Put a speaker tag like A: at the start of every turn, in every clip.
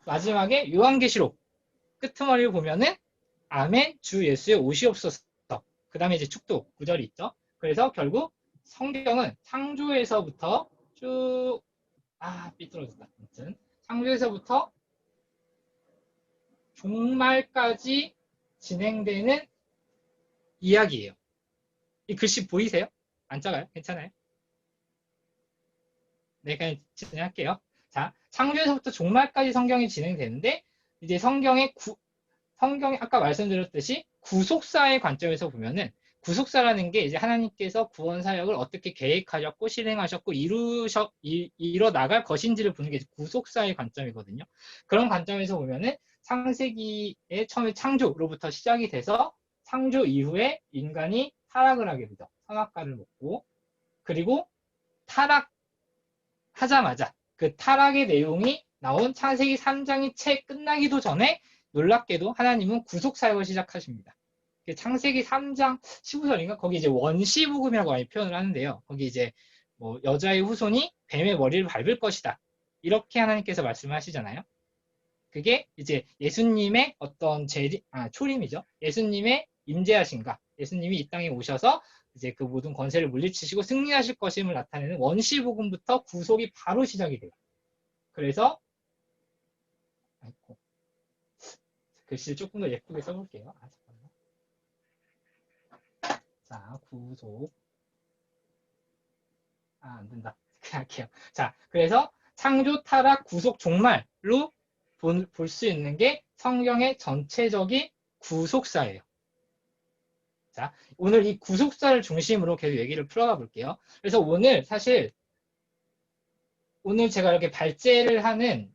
A: 마지막에 요한계시록 끄트머리를 보면은 아멘 주 예수의 오시옵소서. 그 다음에 이제 축도 구절이 있죠. 그래서 결국 성경은 창조에서부터 쭉 삐뚤어졌다. 아무튼 창조에서부터 종말까지 진행되는 이야기예요. 이 글씨 보이세요? 안 작아요? 괜찮아요? 네, 그냥 진행할게요. 자, 창조에서부터 종말까지 성경이 진행되는데 이제 성경이 아까 말씀드렸듯이 구속사의 관점에서 보면은 구속사라는 게 이제 하나님께서 구원 사역을 어떻게 계획하셨고 실행하셨고 이뤄 나갈 것인지를 보는 게 구속사의 관점이거든요. 그런 관점에서 보면은 창세기의 처음에 창조로부터 시작이 돼서 창조 이후에 인간이 타락을 하게 되죠. 선악과를 먹고 그리고 타락하자마자 그 타락의 내용이 나온 창세기 3장이 채 끝나기도 전에 놀랍게도 하나님은 구속사역을 시작하십니다. 창세기 3장 15절인가? 거기 이제 원시복음이라고 많이 표현을 하는데요. 거기 이제 뭐 여자의 후손이 뱀의 머리를 밟을 것이다. 이렇게 하나님께서 말씀하시잖아요. 그게 이제 예수님의 어떤 초림이죠. 예수님의 임재하신가. 예수님이 이 땅에 오셔서 이제 그 모든 권세를 물리치시고 승리하실 것임을 나타내는 원시복음부터 구속이 바로 시작이 돼요. 그래서 글씨를 조금 더 예쁘게 써볼게요. 잠깐만요. 자, 구속. 안 된다. 그냥 할게요. 자, 그래서 창조, 타락, 구속, 종말로 볼 수 있는 게 성경의 전체적인 구속사예요. 자, 오늘 이 구속사를 중심으로 계속 얘기를 풀어가 볼게요. 그래서 오늘 제가 이렇게 발제를 하는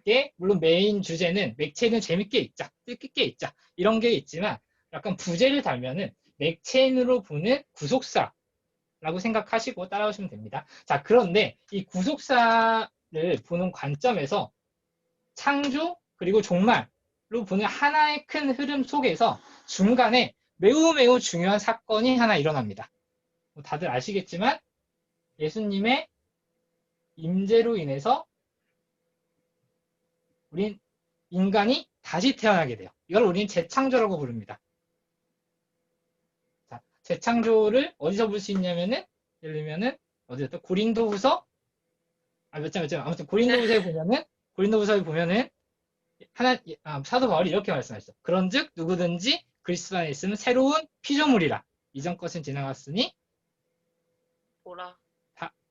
A: 게 물론 메인 주제는 맥체인은 재밌게 읽자, 뜻깊게 읽자 이런 게 있지만 약간 부제를 달면은 맥체인으로 보는 구속사라고 생각하시고 따라오시면 됩니다. 자, 그런데 이 구속사를 보는 관점에서 창조 그리고 종말로 보는 하나의 큰 흐름 속에서 중간에 매우 중요한 사건이 하나 일어납니다. 다들 아시겠지만 예수님의 임재로 인해서 우린 인간이 다시 태어나게 돼요. 이걸 우리는 재창조라고 부릅니다. 자, 재창조를 어디서 볼 수 있냐면은 예를 들면은 어디였다? 고린도후서 몇 장 아무튼 고린도후서에 보면은 사도 바울이 이렇게 말씀하셨어. 그런즉 누구든지 그리스도 안에 있으면 새로운 피조물이라. 이전 것은 지나갔으니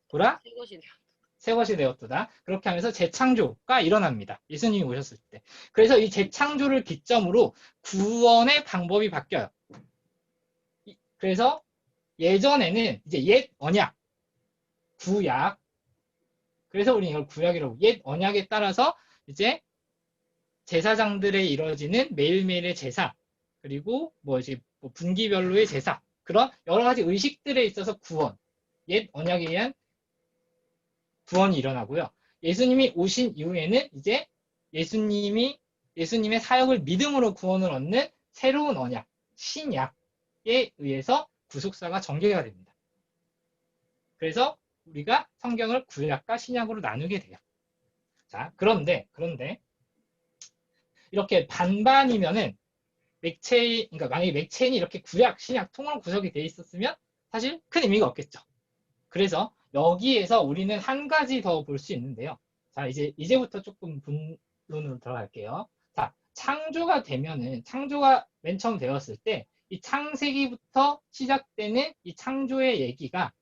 B: 보라
A: 새 것이 되었도다. 그렇게 하면서 재창조가 일어납니다. 예수님이 오셨을 때. 그래서 이 재창조를 기점으로 구원의 방법이 바뀌어요. 그래서 예전에는 이제 옛 언약, 구약. 그래서 우리는 이걸 구약이라고. 옛 언약에 따라서 이제 제사장들에 이루어지는 매일매일의 제사, 그리고 이제 분기별로의 제사, 그런 여러 가지 의식들에 있어서 구원, 옛 언약에 의한 구원이 일어나고요. 예수님이 오신 이후에는 이제 예수님의 사역을 믿음으로 구원을 얻는 새로운 언약, 신약에 의해서 구속사가 전개가 됩니다. 그래서 우리가 성경을 구약과 신약으로 나누게 돼요. 자, 그런데 이렇게 반반이면은 그러니까 만약에 맥체인이 이렇게 구약, 신약 통으로 구성이 돼 있었으면 사실 큰 의미가 없겠죠. 그래서 여기에서 우리는 한 가지 더 볼 수 있는데요. 자, 이제부터 조금 본론으로 들어갈게요. 자, 창조가 맨 처음 되었을 때 이 창세기부터 시작되는 이 창조의 얘기가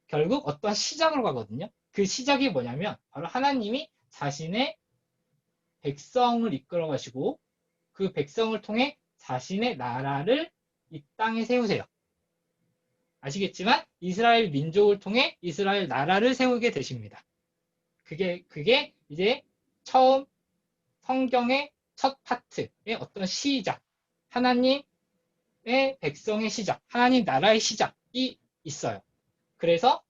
A: 결국 어떠한 시작으로 가거든요. 그 시작이 뭐냐면 바로 하나님이 자신의 백성을 이끌어 가시고 그 백성을 통해 자신의 나라를 이 땅에 세우세요. 아시겠지만 이스라엘 민족을 통해 이스라엘 나라를 세우게 되십니다. 그게 이제 처음 성경의 첫 파트의 어떤 시작, 하나님의 백성의 시작, 하나님 나라의 시작이 있어요. 그래서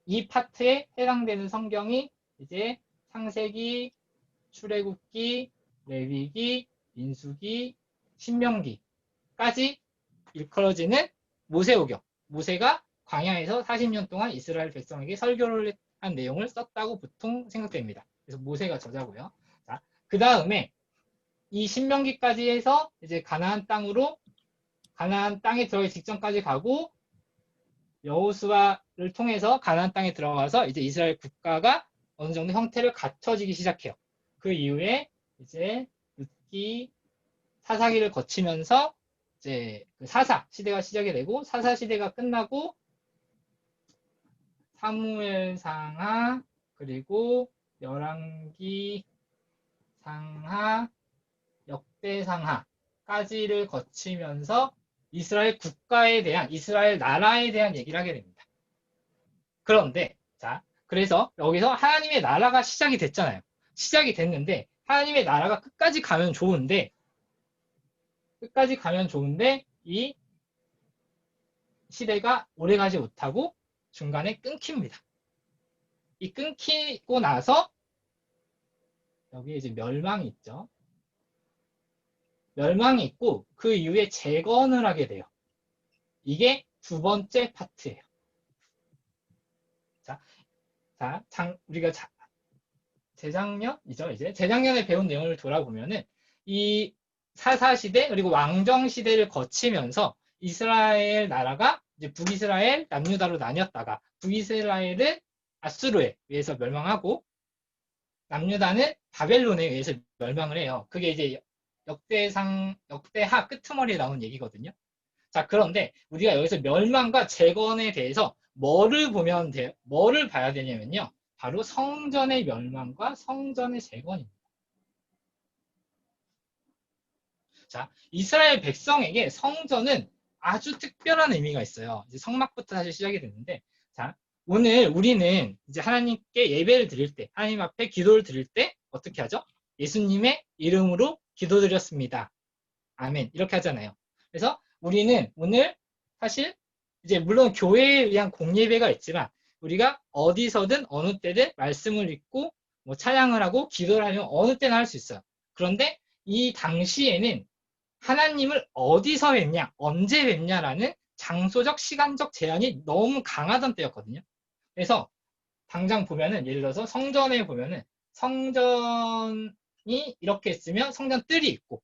A: 이 파트에 해당되는 성경이 이제 창세기, 출애굽기, 레위기, 민수기, 신명기까지 일컬어지는 모세오경. 모세가 광야에서 40년 동안 이스라엘 백성에게 설교를 한 내용을 썼다고 보통 생각됩니다. 그래서 모세가 저자고요. 자, 그 다음에 이 신명기까지 해서 이제 가나안 땅에 들어가기 직전까지 가고 여호수아를 통해서 가나안 땅에 들어가서 이제 이스라엘 국가가 어느 정도 형태를 갖춰지기 시작해요. 그 이후에 이제 룻기 사사기를 거치면서 이제 그 사사 시대가 시작이 되고 사사 시대가 끝나고 사무엘상하 그리고 열왕기 상하 역대상하까지를 거치면서 이스라엘 국가에 대한 이스라엘 나라에 대한 얘기를 하게 됩니다. 그런데 자 그래서 여기서 하나님의 나라가 시작이 됐잖아요. 시작이 됐는데 하나님의 나라가 끝까지 가면 좋은데 이 시대가 오래가지 못하고 중간에 끊깁니다. 이 끊기고 나서 여기 이제 멸망이 있죠. 멸망이 있고 그 이후에 재건을 하게 돼요. 이게 두 번째 파트예요. 우리가 재작년이죠. 이제 재작년에 배운 내용을 돌아보면은 이 사사시대 그리고 왕정시대를 거치면서 이스라엘 나라가 이제 북이스라엘, 남유다로 나뉘었다가 북이스라엘은 아수르에 의해서 멸망하고 남유다는 바벨론에 의해서 멸망을 해요. 그게 이제 역대하 끄트머리에 나온 얘기거든요. 자, 그런데 우리가 여기서 멸망과 재건에 대해서 뭐를 봐야 되냐면요. 바로 성전의 멸망과 성전의 재건입니다. 자, 이스라엘 백성에게 성전은 아주 특별한 의미가 있어요. 이제 성막부터 사실 시작이 됐는데, 자, 오늘 우리는 이제 하나님께 예배를 드릴 때, 하나님 앞에 기도를 드릴 때 어떻게 하죠? 예수님의 이름으로 기도드렸습니다. 아멘. 이렇게 하잖아요. 그래서 우리는 오늘 사실 이제 물론 교회에 의한 공예배가 있지만 우리가 어디서든 어느 때든 말씀을 읽고 뭐 찬양을 하고 기도를 하면 어느 때나 할 수 있어요. 그런데 이 당시에는 하나님을 어디서 뵙냐, 언제 뵙냐라는 장소적, 시간적 제한이 너무 강하던 때였거든요. 그래서 당장 보면은 예를 들어서 성전에 보면은 성전이 이렇게 있으면 성전 뜰이 있고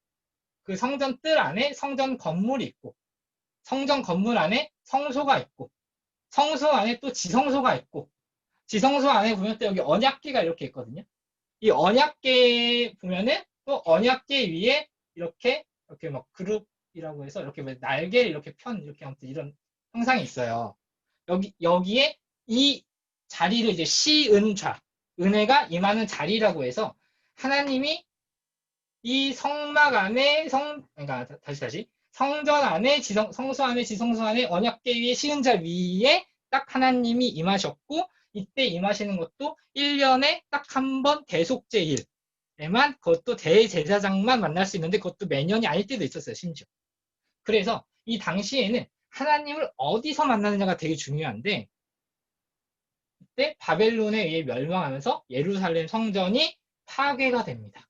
A: 그 성전 뜰 안에 성전 건물이 있고 성전 건물 안에 성소가 있고 성소 안에 또 지성소가 있고 지성소 안에 보면 또 여기 언약궤가 이렇게 있거든요. 이 언약궤 보면은 또 언약궤 위에 이렇게 막 그룹이라고 해서 이렇게 날개를 이렇게 이렇게 아무튼 이런 형상이 있어요. 여기에 이 자리를 이제 시은좌 은혜가 임하는 자리라고 해서 하나님이 이 성막 안에 그러니까 다시 성전 안에 성소 안에 지성소 안에 언약궤 위에 시은자 위에 딱 하나님이 임하셨고 이때 임하시는 것도 1년에 딱 한 번 대속제일에만 그것도 대제사장만 만날 수 있는데 그것도 매년이 아닐 때도 있었어요. 심지어. 그래서 이 당시에는 하나님을 어디서 만나느냐가 되게 중요한데 그때 바벨론에 의해 멸망하면서 예루살렘 성전이 파괴가 됩니다.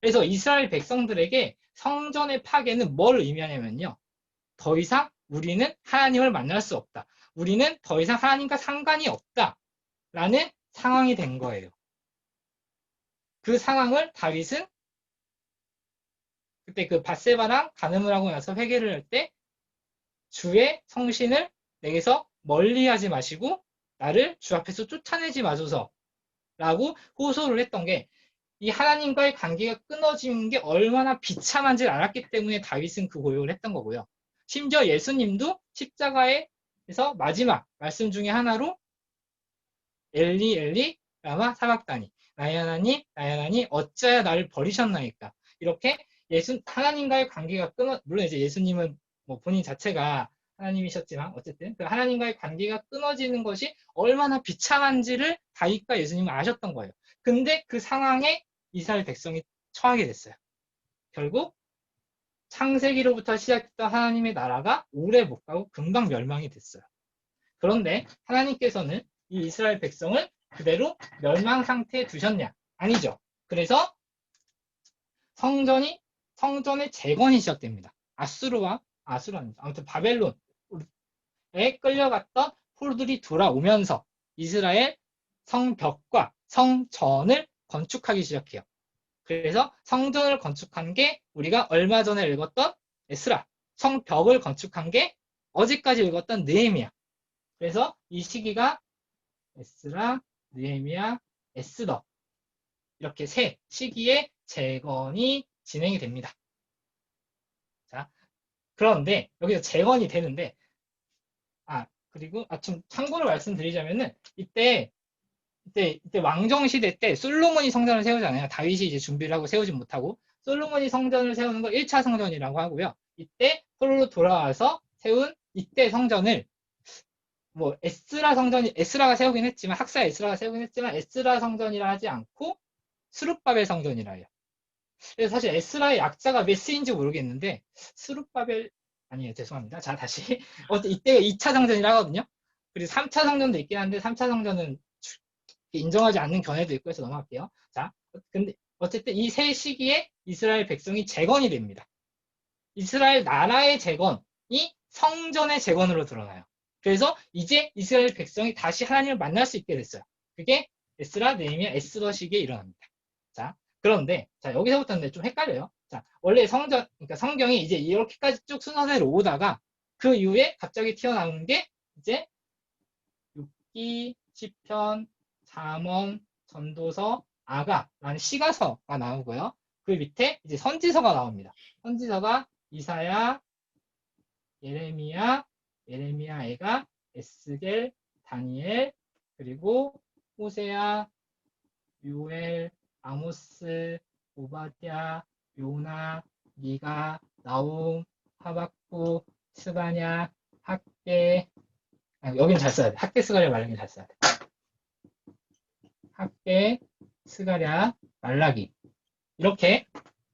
A: 그래서 이스라엘 백성들에게 성전의 파괴는 뭘 의미하냐면요. 더 이상 우리는 하나님을 만날 수 없다. 우리는 더 이상 하나님과 상관이 없다. 라는 상황이 된 거예요. 그 상황을 다윗은 그때 그 밧세바랑 간음을 하고 나서 회개를 할 때 주의 성신을 내게서 멀리하지 마시고 나를 주 앞에서 쫓아내지 마소서 라고 호소를 했던 게 이 하나님과의 관계가 끊어지는 게 얼마나 비참한지를 알았기 때문에 다윗은 그 고백을 했던 거고요. 심지어 예수님도 십자가에서 마지막 말씀 중에 하나로 엘리 엘리 라마 사박다니 나의 하나님 어찌하여 나를 버리셨나이까 이렇게 하나님과의 관계가 물론 이제 예수님은 뭐 본인 자체가 하나님이셨지만 어쨌든 그 하나님과의 관계가 끊어지는 것이 얼마나 비참한지를 다윗과 예수님은 아셨던 거예요. 근데 그 상황에 이스라엘 백성이 처하게 됐어요. 결국 창세기로부터 시작했던 하나님의 나라가 오래 못 가고 금방 멸망이 됐어요. 그런데 하나님께서는 이 이스라엘 백성을 그대로 멸망 상태에 두셨냐? 아니죠. 그래서 성전의 재건이 시작됩니다. 아무튼 바벨론에 끌려갔던 포로들이 돌아오면서 이스라엘 성벽과 성전을 건축하기 시작해요. 그래서 성전을 건축한 게 우리가 얼마 전에 읽었던 에스라, 성벽을 건축한 게 어제까지 읽었던 느헤미야. 그래서 이 시기가 에스라, 느헤미야, 에스더 이렇게 세 시기의 재건이 진행이 됩니다. 자, 그런데 여기서 재건이 되는데 그리고 좀 참고로 말씀드리자면은 이때 왕정 시대 때 솔로몬이 성전을 세우잖아요. 다윗이 이제 준비를 하고 세우지 못하고 솔로몬이 성전을 세우는 걸 1차 성전이라고 하고요. 이때 포로로 돌아와서 세운 이때 성전을 뭐 에스라가 세우긴 했지만 학사 에스라가 세우긴 했지만 에스라 성전이라 하지 않고 스룹바벨 성전이라 해요. 그래서 사실 에스라의 약자가 몇 세인지 모르겠는데 스룹바벨 아니에요. 죄송합니다. 자, 다시 이때가 2차 성전이라 하거든요. 그리고 3차 성전도 있긴 한데 3차 성전은 인정하지 않는 견해도 있고 해서 넘어갈게요. 자, 근데 어쨌든 이 세 시기에 이스라엘 백성이 재건이 됩니다. 이스라엘 나라의 재건이 성전의 재건으로 드러나요. 그래서 이제 이스라엘 백성이 다시 하나님을 만날 수 있게 됐어요. 그게 에스라, 느헤미야, 에스더 시기에 일어납니다. 자, 그런데 여기서부터는 좀 헷갈려요. 자, 원래 그러니까 성경이 이제 이렇게까지 쭉 순서대로 오다가 그 이후에 갑자기 튀어나오는 게 이제 6기, 시편, 잠언, 전도서, 아가라는 시가서가 나오고요. 그 밑에 이제 선지서가 나옵니다. 선지서가 이사야, 예레미야, 애가, 에스겔, 다니엘, 그리고 호세야, 요엘, 아모스, 오바댜, 요나, 미가, 나움, 하박국, 스바냐, 학개, 여기는 잘 써야 돼. 학개, 스가랴, 말라기 잘 써야 돼. 학개, 스가랴, 말라기. 이렇게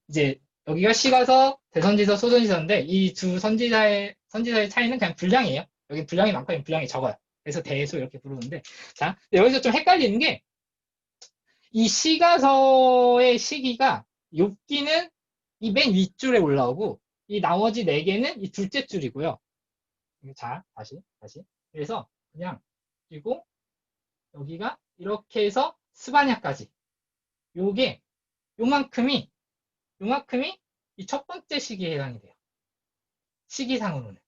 A: 이제 여기가 시가서, 대선지서, 소선지서인데 이 두 선지서의 차이는 그냥 분량이에요. 여기 분량이 많고 여기 분량이 적어요. 그래서 대소 이렇게 부르는데 자, 여기서 좀 헷갈리는 게 이 시가서의 시기가 6기는 이 맨 윗줄에 올라오고 이 나머지 4개는 이 둘째 줄이고요. 자, 다시. 그래서 그냥 그리고 여기가 이렇게 해서 스바냐까지 요만큼이 이 첫 번째 시기에 해당이 돼요. 시기상으로는.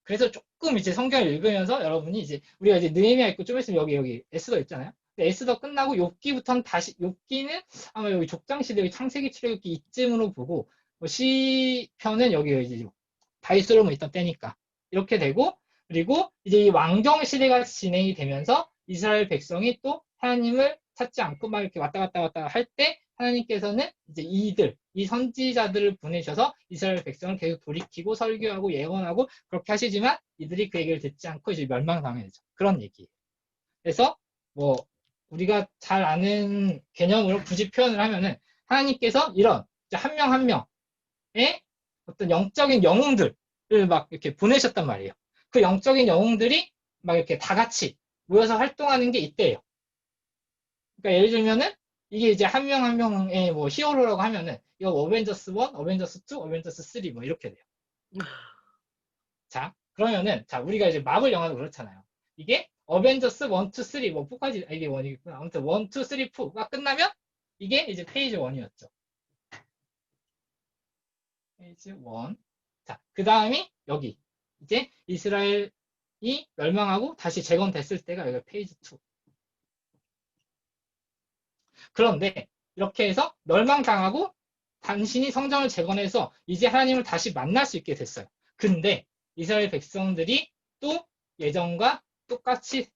A: 그래서 조금 이제 성경을 읽으면서 여러분이 이제 우리가 이제 느헤미야 있고 좀 있으면 여기 에스더 있잖아요. 에스더 끝나고 욥기부터는 다시 욥기는 아마 여기 족장시대 여기 창세기 출애굽기 이쯤으로 보고 뭐 시편은 여기 이제 다윗 솔로몬 있던 때니까 이렇게 되고 그리고 이제 이 왕정 시대가 진행이 되면서 이스라엘 백성이 또 하나님을 찾지 않고 막 이렇게 왔다 갔다 할 때 하나님께서는 이제 이 선지자들을 보내셔서 이스라엘 백성을 계속 돌이키고 설교하고 예언하고 그렇게 하시지만 이들이 그 얘기를 듣지 않고 이제 멸망당하게 되죠. 그런 얘기예요. 그래서 뭐 우리가 잘 아는 개념으로 굳이 표현을 하면은 하나님께서 이런 한 명 한 명의 어떤 영적인 영웅들을 막 이렇게 보내셨단 말이에요. 그 영적인 영웅들이 막 이렇게 다 같이 모여서 활동하는 게 이때예요. 그러니까 예를 들면은 이게 이제 한 명 한 명의 뭐 히어로라고 하면은 이거 어벤져스 1, 어벤져스 2, 어벤져스 3 뭐 이렇게 돼요. 자, 그러면은 우리가 이제 마블 영화도 그렇잖아요. 이게 어벤져스 1, 2, 3 뭐 4까지 이게 1이겠구나. 아무튼 1, 2, 3, 4가 끝나면 이게 이제 페이지 1이었죠. 페이지 1. 자, 그 다음이 여기 이제 이스라엘이 멸망하고 다시 재건됐을 때가 여기 페이지 2. 그런데 이렇게 해서 멸망당하고 당신이 성전을 재건해서 이제 하나님을 다시 만날 수 있게 됐어요. 근데 이스라엘 백성들이 또 예전과 똑같이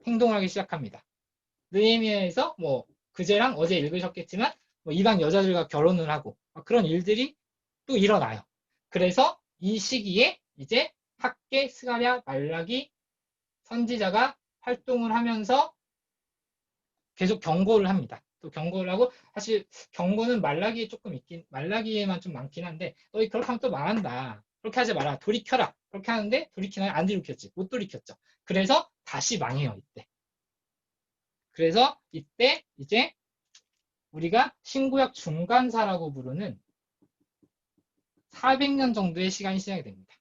A: 행동하기 시작합니다. 느헤미야에서 뭐 그제랑 어제 읽으셨겠지만 뭐 이방 여자들과 결혼을 하고 그런 일들이 또 일어나요. 그래서 이 시기에 이제 학개, 스가랴, 말라기 선지자가 활동을 하면서 계속 경고를 합니다. 또 경고를 하고 사실 경고는 말라기에 조금 있긴 말라기에만 좀 많긴 한데 너희 그렇게 하면 또 망한다. 그렇게 하지 마라. 돌이켜라. 그렇게 하는데 돌이키나요? 안 돌이켰지. 못 돌이켰죠. 그래서 다시 망해요. 이때. 그래서 이때 이제 우리가 신구약 중간사라고 부르는 400년 정도의 시간이 시작이 됩니다.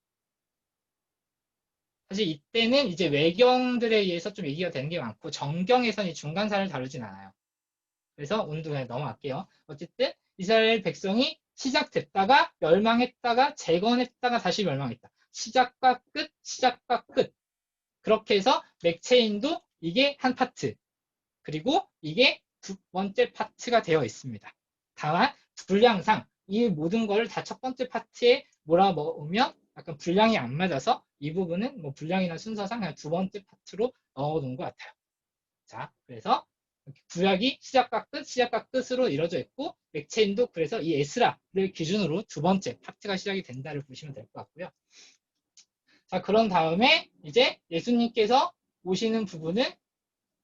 A: 사실 이때는 이제 외경들에 의해서 좀 얘기가 되는 게 많고 정경에서는 이 중간사를 다루진 않아요. 그래서 오늘도 그냥 넘어갈게요. 어쨌든 이스라엘 백성이 시작됐다가 멸망했다가 재건했다가 다시 멸망했다. 시작과 끝, 시작과 끝. 그렇게 해서 맥체인도 이게 한 파트. 그리고 이게 두 번째 파트가 되어 있습니다. 다만 분량상 이 모든 걸 다 첫 번째 파트에 몰아넣으면 약간 분량이 안 맞아서 이 부분은 뭐 분량이나 순서상 그냥 두 번째 파트로 넣어놓은 것 같아요. 자, 그래서 구약이 시작과 끝, 시작과 끝으로 이루어져 있고 맥체인도 그래서 이 에스라를 기준으로 두 번째 파트가 시작이 된다를 보시면 될 것 같고요. 자, 그런 다음에 이제 예수님께서 오시는 부분은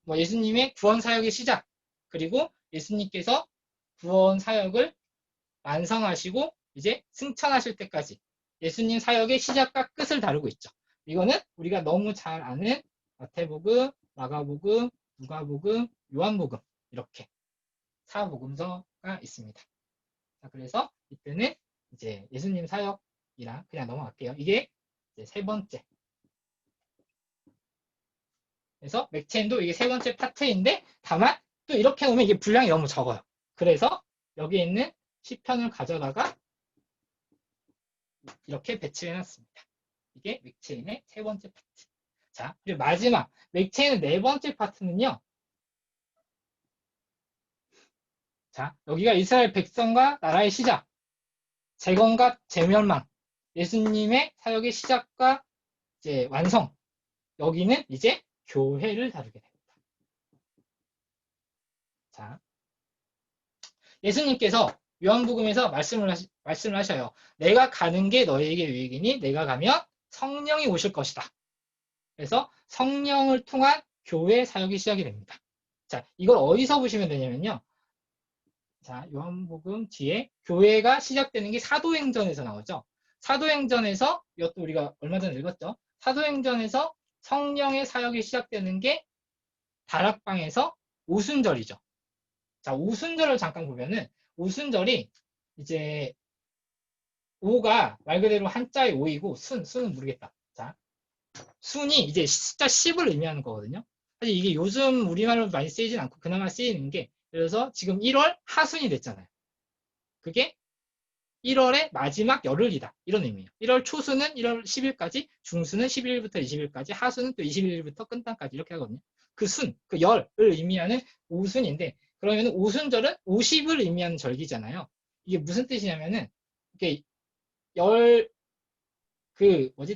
A: 뭐 예수님의 구원 사역의 시작, 그리고 예수님께서 구원 사역을 완성하시고 이제 승천하실 때까지 예수님 사역의 시작과 끝을 다루고 있죠. 이거는 우리가 너무 잘 아는 마태복음, 마가복음, 누가복음, 요한복음 이렇게 사복음서가 있습니다. 자, 그래서 이때는 이제 예수님 사역이랑 그냥 넘어갈게요. 이게 이제 세 번째. 그래서 맥체인도 이게 세 번째 파트인데 다만 또 이렇게 오면 이게 분량이 너무 적어요. 그래서 여기 있는 시편을 가져다가 이렇게 배치해 놨습니다. 이게 맥체인의 세 번째 파트. 자, 그리고 마지막 맥체인의 네 번째 파트는요. 자, 여기가 이스라엘 백성과 나라의 시작, 재건과 재멸망, 예수님의 사역의 시작과 이제 완성. 여기는 이제 교회를 다루게 됩니다. 자, 예수님께서 요한복음에서 말씀을 하셔요. 내가 가는 게 너희에게 유익이니 내가 가면 성령이 오실 것이다. 그래서 성령을 통한 교회 사역이 시작이 됩니다. 자, 이걸 어디서 보시면 되냐면요. 자, 요한복음 뒤에 교회가 시작되는 게 사도행전에서 나오죠. 사도행전에서 이것도 우리가 얼마 전에 읽었죠. 사도행전에서 성령의 사역이 시작되는 게 다락방에서 오순절이죠. 자, 오순절을 잠깐 보면은 오순절이 이제 오가 말 그대로 한자의 오이고 순은 모르겠다. 자, 순이 이제 숫자 10을 의미하는 거거든요. 사실 이게 요즘 우리말로 많이 쓰이진 않고 그나마 쓰이는 게 그래서 지금 1월 하순이 됐잖아요. 그게 1월의 마지막 열흘이다. 이런 의미예요. 1월 초순은 1월 10일까지, 중순은 11일부터 20일까지, 하순은 또 21일부터 끝날까지 이렇게 하거든요. 그 순, 그 열을 의미하는 오순인데 그러면 오순절은 50을 의미하는 절기잖아요. 이게 무슨 뜻이냐면은 이게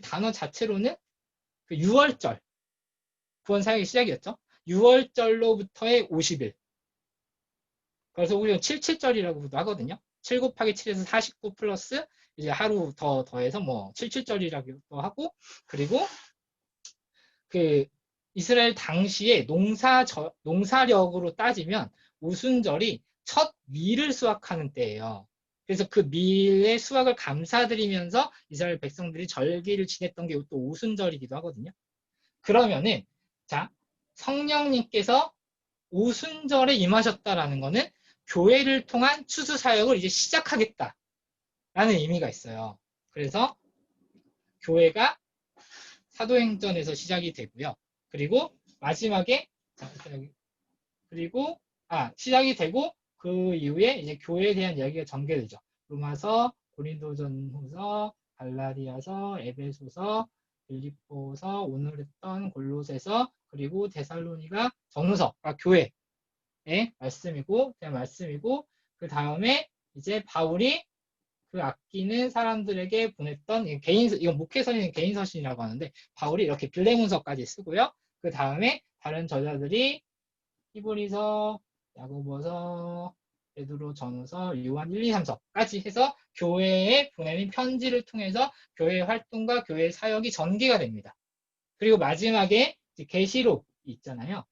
A: 단어 자체로는 그 6월절 구원 사역의 시작이었죠. 6월절로부터의 50일. 그래서 우리가 77절이라고도 하거든요. 7 곱하기 7에서 49 플러스 이제 하루 더해서 뭐 77절이라고도 하고 그리고 그 이스라엘 당시에 농사력으로 따지면 오순절이 첫 밀을 수확하는 때예요. 그래서 그 밀의 수확을 감사드리면서 이스라엘 백성들이 절기를 지냈던 게 또 오순절이기도 하거든요. 그러면은 자 성령님께서 오순절에 임하셨다라는 거는 교회를 통한 추수 사역을 이제 시작하겠다라는 의미가 있어요. 그래서 교회가 사도행전에서 시작이 되고요. 그리고 마지막에 시작이 되고 그 이후에 이제 교회에 대한 이야기가 전개되죠. 로마서, 고린도전후서, 갈라디아서, 에베소서, 빌립보서, 오늘 했던 골로새서, 그리고 데살로니가 전후서가 교회의 말씀이고 그 다음에 이제 바울이 그 아끼는 사람들에게 보냈던 이건 목회서인 개인서신이라고 하는데 바울이 이렇게 빌레몬서까지 쓰고요. 그 다음에 다른 저자들이 히브리서, 야고보서, 베드로 전후서, 요한 1, 2, 3서까지 해서 교회에 보내는 편지를 통해서 교회 활동과 교회 사역이 전개가 됩니다. 그리고 마지막에 계시록이 있잖아요.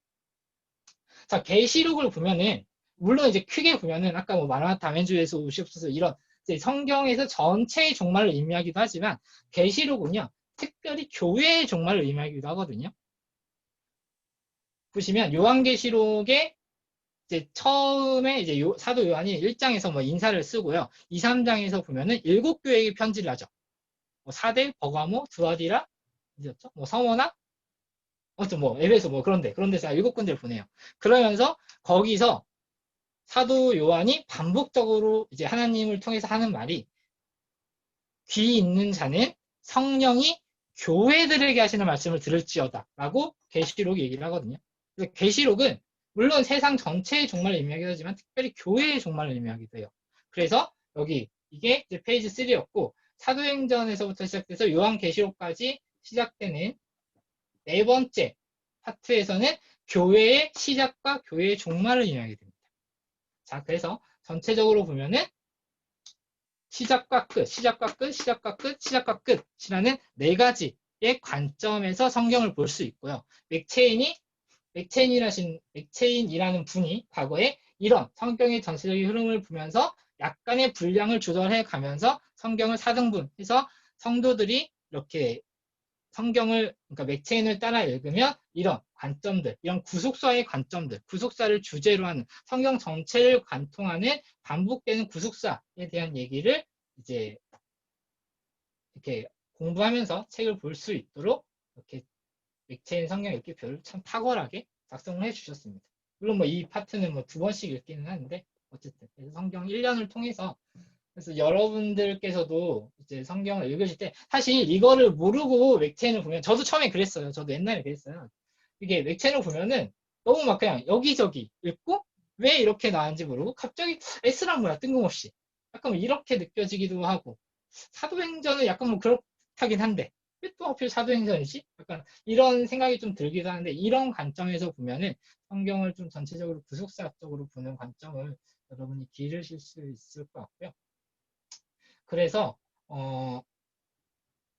A: 자, 계시록을 보면은 물론 이제 크게 보면은 아까 뭐 마라나타 아멘주에서 오시옵소서 이런 성경에서 전체의 종말을 의미하기도 하지만 계시록은요 특별히 교회의 종말을 의미하기도 하거든요. 보시면 요한계시록에 이제 처음에 이제 사도 요한이 1장에서 뭐 인사를 쓰고요. 2, 3장에서 보면은 7교회에게 편지를 하죠. 뭐 사대, 버가모, 두아디라, 어디였죠? 뭐 서머나 어쨌든 뭐 에베소 뭐 그런 데서 7군데를 보내요. 그러면서 거기서 사도 요한이 반복적으로 이제 하나님을 통해서 하는 말이 귀 있는 자는 성령이 교회들에게 하시는 말씀을 들을지어다 라고 계시록 얘기를 하거든요. 그래서 계시록은 물론 세상 전체의 종말을 의미하기도 하지만 특별히 교회의 종말을 의미하기도 해요. 그래서 여기 이게 이제 페이지 3였고 사도행전에서부터 시작돼서 요한계시록까지 시작되는 네 번째 파트에서는 교회의 시작과 교회의 종말을 의미하게 됩니다. 자, 그래서 전체적으로 보면은 시작과 끝, 시작과 끝, 시작과 끝, 시작과 끝이라는 네 가지의 관점에서 성경을 볼 수 있고요. 맥체인이라는 분이 과거에 이런 성경의 전체적인 흐름을 보면서 약간의 분량을 조절해 가면서 성경을 4등분해서 성도들이 이렇게 성경을, 그러니까 맥체인을 따라 읽으면 이런 관점들, 이런 구속사의 관점들, 구속사를 주제로 하는 성경 전체를 관통하는 반복되는 구속사에 대한 얘기를 이제 이렇게 공부하면서 책을 볼 수 있도록 이렇게 맥체인 성경 읽기표를 참 탁월하게 작성을 해주셨습니다. 물론 뭐 이 파트는 뭐 2번씩 읽기는 하는데 어쨌든 그래서 성경 1년을 통해서 그래서 여러분들께서도 이제 성경을 읽으실 때 사실 이거를 모르고 맥체인을 보면 저도 처음에 그랬어요. 저도 옛날에 그랬어요. 이게 맥체인을 보면은 너무 막 그냥 여기저기 읽고 왜 이렇게 나왔는지 모르고 갑자기 S란 뭐야 뜬금없이 약간 뭐 이렇게 느껴지기도 하고 사도행전은 약간 뭐 그렇다긴 한데 왜 또 하필 사도행전이지? 약간 이런 생각이 좀 들기도 하는데 이런 관점에서 보면은 성경을 좀 전체적으로 구속사적으로 보는 관점을 여러분이 기르실 수 있을 것 같고요. 그래서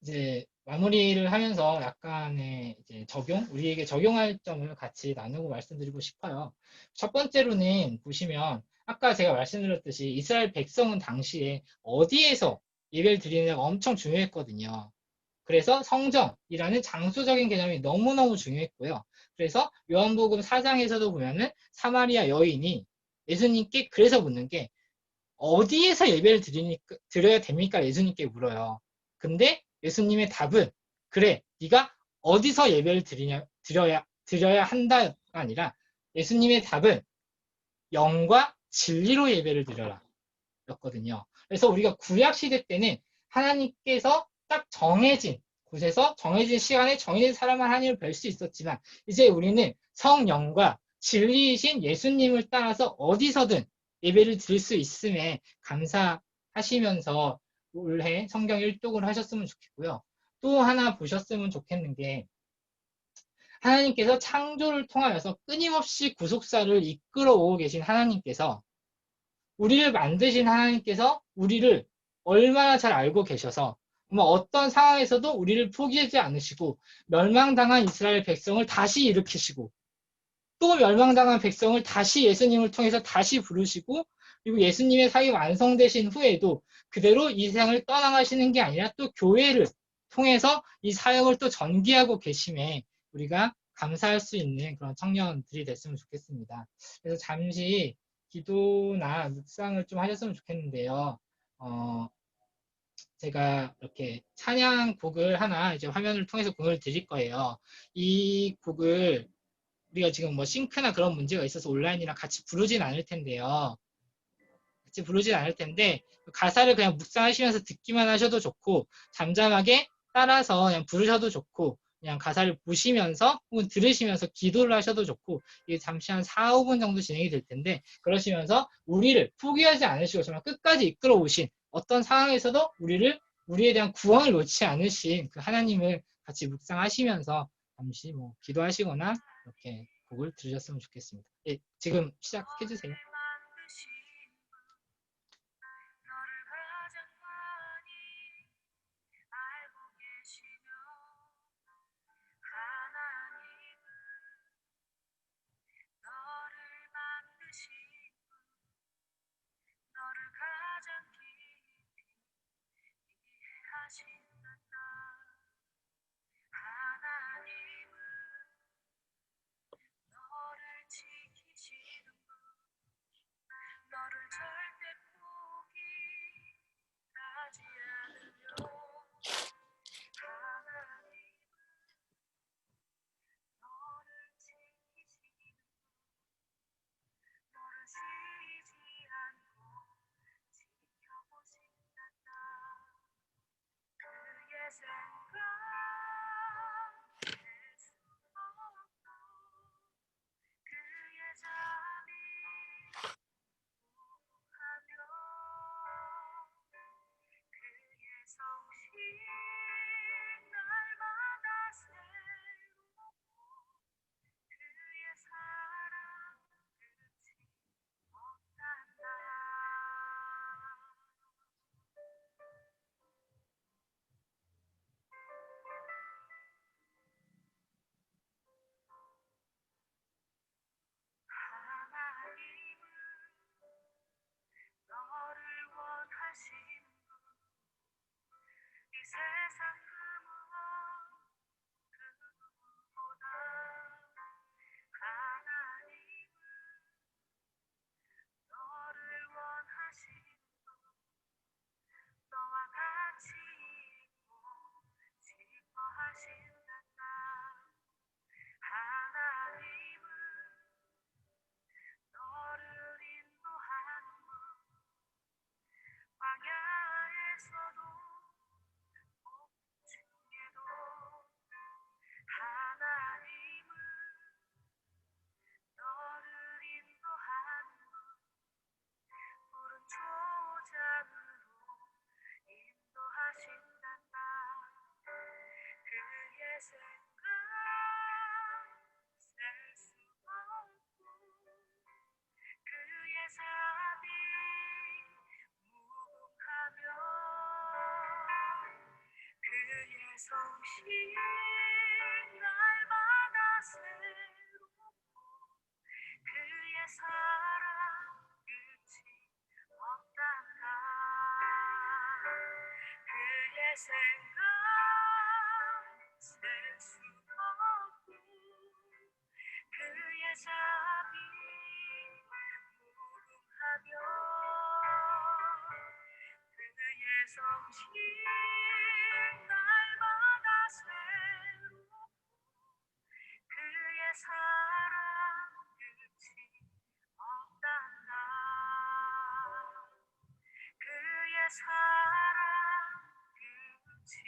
A: 이제 마무리를 하면서 약간의 이제 우리에게 적용할 점을 같이 나누고 말씀드리고 싶어요. 첫 번째로는 보시면 아까 제가 말씀드렸듯이 이스라엘 백성은 당시에 어디에서 예배를 드리느냐가 엄청 중요했거든요. 그래서 성전이라는 장소적인 개념이 너무너무 중요했고요. 그래서 요한복음 4장에서도 보면은 사마리아 여인이 예수님께 그래서 묻는 게 어디에서 예배를 드려야 됩니까? 예수님께 물어요. 근데 예수님의 답은 그래, 네가 어디서 예배를 드려야 한다가 아니라 예수님의 답은 영과 진리로 예배를 드려라 였거든요. 그래서 우리가 구약 시대 때는 하나님께서 딱 정해진 곳에서 정해진 시간에 정해진 사람만 하나님을 뵐 수 있었지만 이제 우리는 성령과 진리이신 예수님을 따라서 어디서든 예배를 드릴 수 있음에 감사하시면서 올해 성경 1독을 하셨으면 좋겠고요. 또 하나 보셨으면 좋겠는 게 하나님께서 창조를 통하여서 끊임없이 구속사를 이끌어 오고 계신 하나님께서 우리를 만드신 하나님께서 우리를 얼마나 잘 알고 계셔서 어떤 상황에서도 우리를 포기하지 않으시고 멸망당한 이스라엘 백성을 다시 일으키시고 또 멸망당한 백성을 다시 예수님을 통해서 다시 부르시고 그리고 예수님의 사역이 완성되신 후에도 그대로 이 세상을 떠나가시는 게 아니라 또 교회를 통해서 이 사역을 또 전개하고 계심에 우리가 감사할 수 있는 그런 청년들이 됐으면 좋겠습니다. 그래서 잠시 기도나 묵상을 좀 하셨으면 좋겠는데요. 제가 이렇게 찬양 곡을 하나 이제 화면을 통해서 공유를 드릴 거예요. 이 곡을 우리가 지금 뭐 싱크나 그런 문제가 있어서 온라인이랑 같이 부르진 않을 텐데요. 같이 부르진 않을 텐데 가사를 그냥 묵상하시면서 듣기만 하셔도 좋고 잠잠하게 따라서 그냥 부르셔도 좋고 그냥 가사를 보시면서 혹은 들으시면서 기도를 하셔도 좋고 이게 잠시 한 4, 5분 정도 진행이 될 텐데 그러시면서 우리를 포기하지 않으시고 정말 끝까지 이끌어 오신 어떤 상황에서도 우리에 대한 구원을 놓지 않으신 그 하나님을 같이 묵상하시면서 잠시 뭐 기도하시거나 이렇게 곡을 들으셨으면 좋겠습니다. 예, 지금 시작해 주세요.
C: 생각 셀 수 없고 그의 잠이 무rum하며 그의 성실 날마다 새롭고 그의 사랑 끝이 없단다 그의 사랑 끝이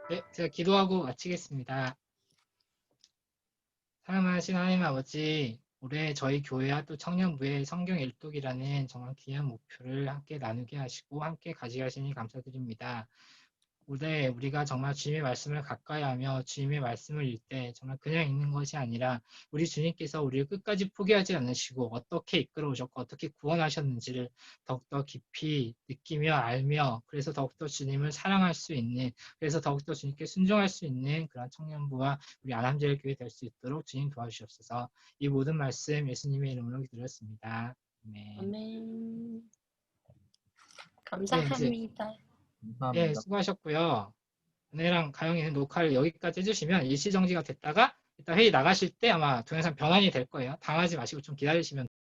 A: 네, 제가 기도하고 마치겠습니다. 사랑하신 하나님 아버지, 올해 저희 교회와 또 청년부의 성경 일독이라는 정말 귀한 목표를 함께 나누게 하시고 함께 가지게 하시니 감사드립니다. 올해 우리가 정말 주님의 말씀을 가까이 하며 주님의 말씀을 읽을 때 정말 그냥 읽는 것이 아니라 우리 주님께서 우리를 끝까지 포기하지 않으시고 어떻게 이끌어 오셨고 어떻게 구원하셨는지를 더욱더 깊이 느끼며 알며 그래서 더욱더 주님을 사랑할 수 있는 그래서 더욱더 주님께 순종할 수 있는 그런 청년부와 우리 아람제일교회 될 수 있도록 주님 도와주시옵소서. 이 모든 말씀 예수님의 이름으로 기도했습니다. 아멘.
C: 아멘.
A: 네, 이제
C: 감사합니다.
A: 예, 수고하셨고요. 은혜랑 가영이는 녹화를 여기까지 해주시면 일시정지가 됐다가 이따 회의 나가실 때 아마 동영상 변환이 될 거예요. 당하지 마시고 좀 기다리시면